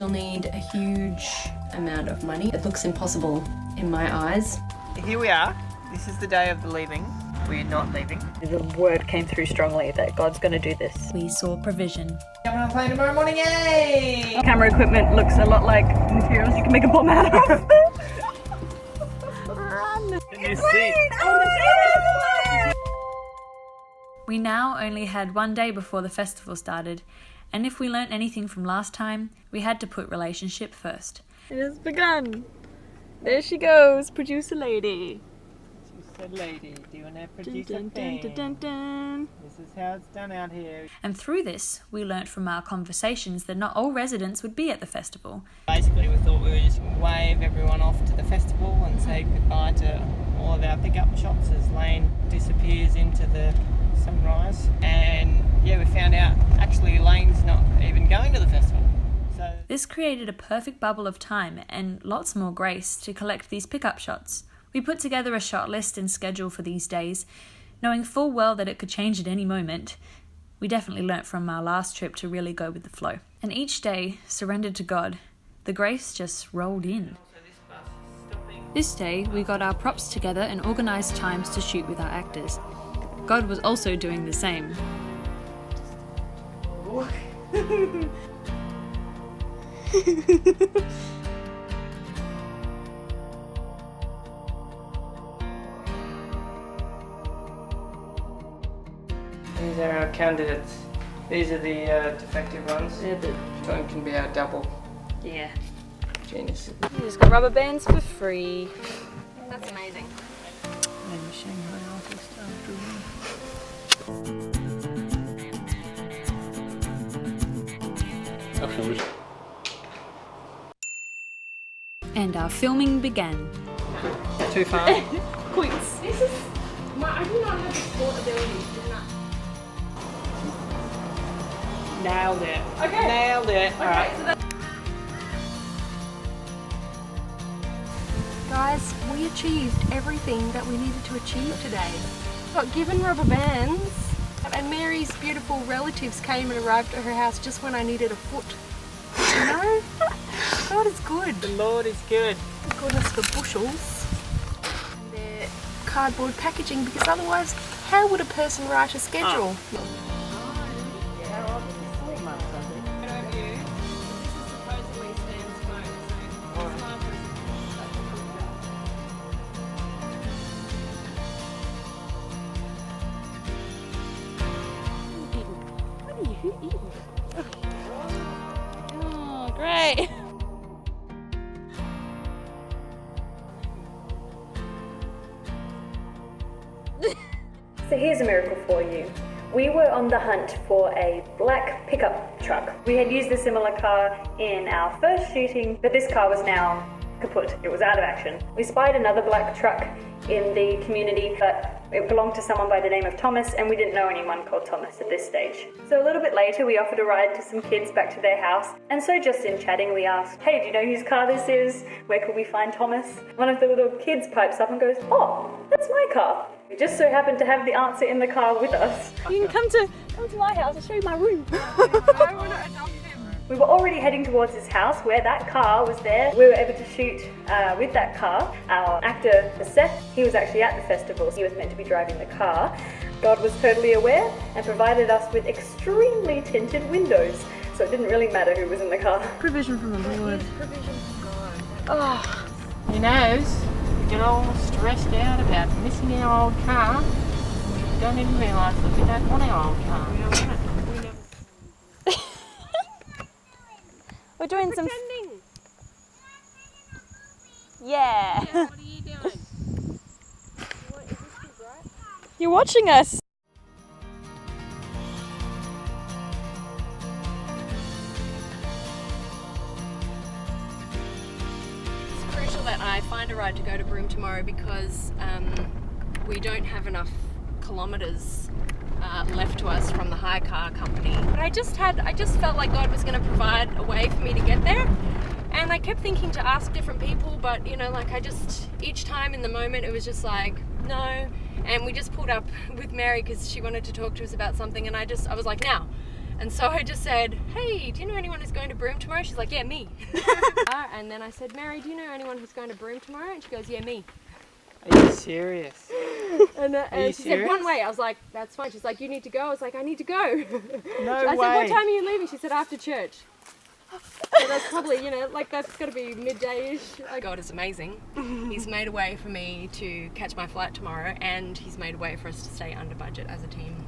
You'll need a huge amount of money. It looks impossible in my eyes. Here we are. This is the day of the leaving. We're not leaving. The word came through strongly that God's going to do this. We saw provision. Coming on plane tomorrow morning, yay! Camera equipment looks a lot like materials you can make a bomb out of. Run! New seat. We now only had one day before the festival started, and if we learnt anything from last time, we had to put relationship first. It has begun. There she goes, producer lady. Producer lady, doing her producer Dun, dun, thing. dun, dun, dun. This is how it's done out here. And through this, we learnt from our conversations that not all residents would be at the festival. Basically, we thought we would just wave everyone off to the festival and say goodbye to all of our pickup shops as Lane disappears into the sunrise. And yeah, we found out actually Lane's not even going to the festival. So This created a perfect bubble of time and lots more grace to collect these pickup shots. We put together a shot list and schedule for these days, knowing full well that it could change at any moment. We definitely learnt from our last trip to really go with the flow. And each day, surrendered to God, the grace just rolled in. This day, we got our props together and organised times to shoot with our actors. God was also doing the same. these are our candidates. These are the defective ones. Yeah, Which one can be our double yeah. genius? You just got rubber bands for free. That's amazing. I'm a Shanghai artist after And our filming began. Too far. Queens. This is I do not have the sport ability. Nailed it. Okay. Nailed it. Okay, Alright. so that... Guys, we achieved everything that we needed to achieve today. Got given rubber bands, and Mary's beautiful relatives came and arrived at her house just when I needed a foot. You know? God is good. The Lord is good. Thank goodness for bushels. And their cardboard packaging, because otherwise, how would a person write a schedule? Oh, great. So here's a miracle for you. We were on the hunt for a black pickup truck. We had used a similar car in our first shooting, but this car was now kaput. It was out of action. We spied another black truck in the community, but it belonged to someone by the name of Thomas, and we didn't know anyone called Thomas at this stage. So a little bit later, we offered a ride to some kids back to their house, and so just in chatting, we asked, hey, do you know whose car this is? Where could we find Thomas? One of the little kids pipes up and goes, oh, that's my car. We just so happened to have the answer in the car with us. You can come to my house, I'll show you my room. I want to adopt him. We were already heading towards his house where that car was there. We were able to shoot with that car. Our actor, Seth, he was actually at the festival. He was meant to be driving the car. God was totally aware and provided us with extremely tinted windows. So it didn't really matter who was in the car. Provision from the Lord. Provision from God. Oh, You know, we get all stressed out about missing our old car. We don't even realise that we don't want our old car. We don't want it. We're doing some... Pretending. Yeah. What are you doing? What, is this too bright? You're watching us. It's crucial that I find a ride to go to Broome tomorrow because we don't have enough kilometres left to us from the hire car company. But I just felt like God was going to provide a way for me to get there. And I kept thinking to ask different people, but you know, like each time in the moment it was just like, no. And we just pulled up with Mary because she wanted to talk to us about something, and I was like, now. And so I just said, hey, do you know anyone who's going to Broome tomorrow? She's like, yeah, me. And then I said, Mary, do you know anyone who's going to Broome tomorrow? And she goes, yeah, me. Are you serious? And you she serious? said, one way. I was like, that's fine. She's like, you need to go. I was like, I need to go. No I said, way. what time are you leaving? She said, after church. So that's probably, like that's got to be midday-ish. God is amazing. He's made a way for me to catch my flight tomorrow, and he's made a way for us to stay under budget as a team.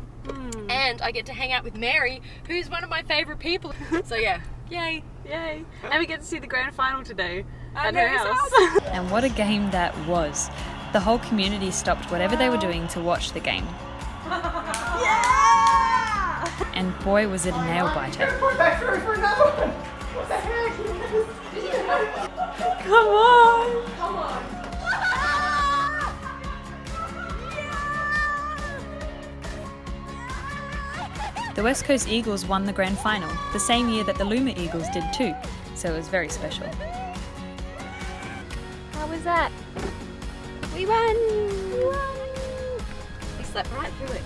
And I get to hang out with Mary, who's one of my favourite people. So yeah, yay. Yay! And we get to see the grand final today at her Mary's house. And what a game that was. The whole community stopped whatever they were doing to watch the game. Yeah! And boy, was it a nail biter. Back through for another one. What the heck? Come on! Come on. The West Coast Eagles won the grand final, the same year that the Looma Eagles did too, so it was very special. How was that? We won! We won! We slept right through it.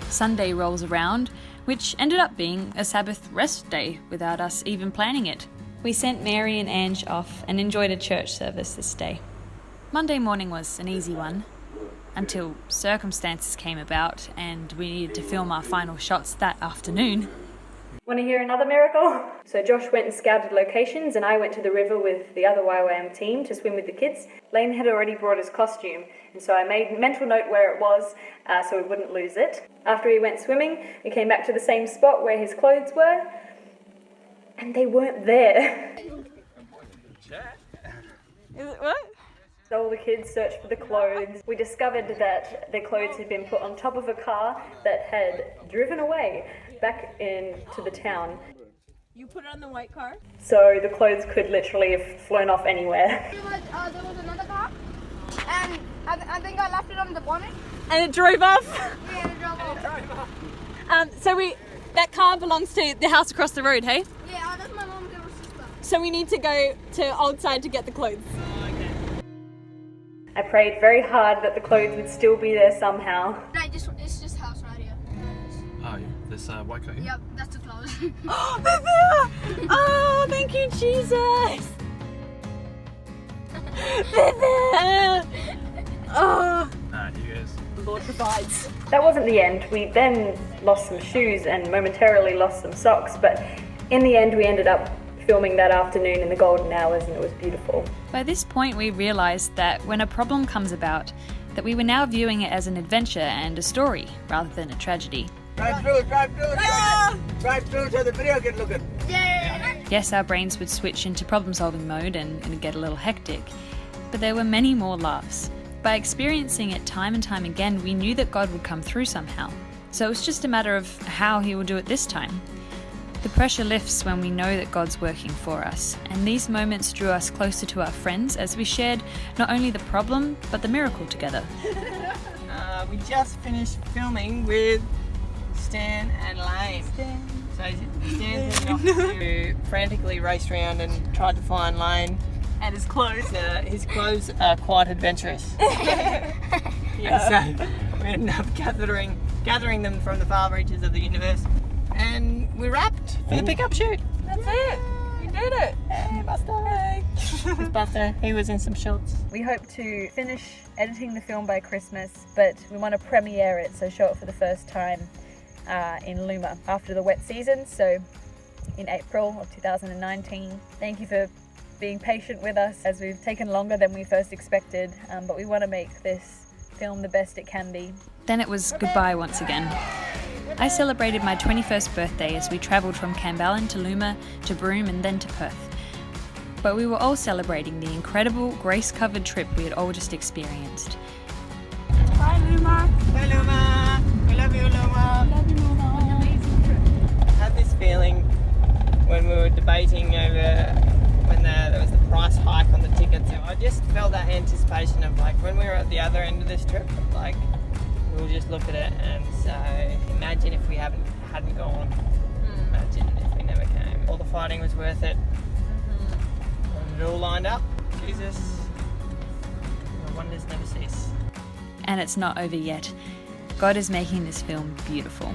Sunday rolls around, which ended up being a Sabbath rest day without us even planning it. We sent Mary and Ange off and enjoyed a church service this day. Monday morning was an easy one, until circumstances came about and we needed to film our final shots that afternoon. Want to hear another miracle? So Josh went and scouted locations, and I went to the river with the other YWAM team to swim with the kids. Lane had already brought his costume, and so I made mental note where it was so we wouldn't lose it. After he went swimming, we came back to the same spot where his clothes were, and they weren't there. Is it what? So all the kids searched for the clothes. We discovered that their clothes had been put on top of a car that had driven away back into the town. You put it on the white car? So the clothes could literally have flown off anywhere. There was another car, and I think I left it on the bonnet. And it drove off. Yeah, it drove off. That car belongs to the house across the road, hey? Yeah, that's my mom's little sister. So we need to go to Old Side to get the clothes. I prayed very hard that the clothes would still be there somehow. It's just house right here. Oh, yeah. This white coat here? Yep, that's the clothes. Oh, they're there! Oh, thank you, Jesus! They're there! Oh, Alright, you guys. the Lord provides. That wasn't the end. We then lost some shoes and momentarily lost some socks, but in the end we ended up filming that afternoon in the golden hours, and it was beautiful. By this point, we realised that when a problem comes about, that we were now viewing it as an adventure and a story, rather than a tragedy. Drive through so the video can look at. Yes, our brains would switch into problem-solving mode and get a little hectic, but there were many more laughs. By experiencing it time and time again, we knew that God would come through somehow. So it was just a matter of how He will do it this time. The pressure lifts when we know that God's working for us, and these moments drew us closer to our friends as we shared not only the problem, but the miracle together. We just finished filming with Stan and Lane. So Stan's heading off to frantically race around and tried to find Lane. And his clothes. His clothes are quite adventurous. Yeah. So we ended up gathering them from the far reaches of the universe. And we're wrapped for the pickup shoot. That's it. You did it. Hey, Buster. Hey. It's Buster. He was in some shots. We hope to finish editing the film by Christmas, but we want to premiere it, so show it for the first time in Looma after the wet season, so in April of 2019. Thank you for being patient with us as we've taken longer than we first expected, but we want to make this film the best it can be. Then it was goodbye once again. I celebrated my 21st birthday as we travelled from Kimberley to Looma to Broome and then to Perth. But we were all celebrating the incredible grace-covered trip we had all just experienced. Bye, Looma. Bye, Looma. We love you, Looma. Love you, Looma. An amazing trip. I had this feeling when we were debating over when there was the price hike on the tickets. I just felt that anticipation of like when we were at the other end of this trip, like we'll just look at it and say, imagine if we hadn't gone. Imagine if we never came. All the fighting was worth it. And it all lined up. Jesus, the wonders never cease. And it's not over yet. God is making this film beautiful.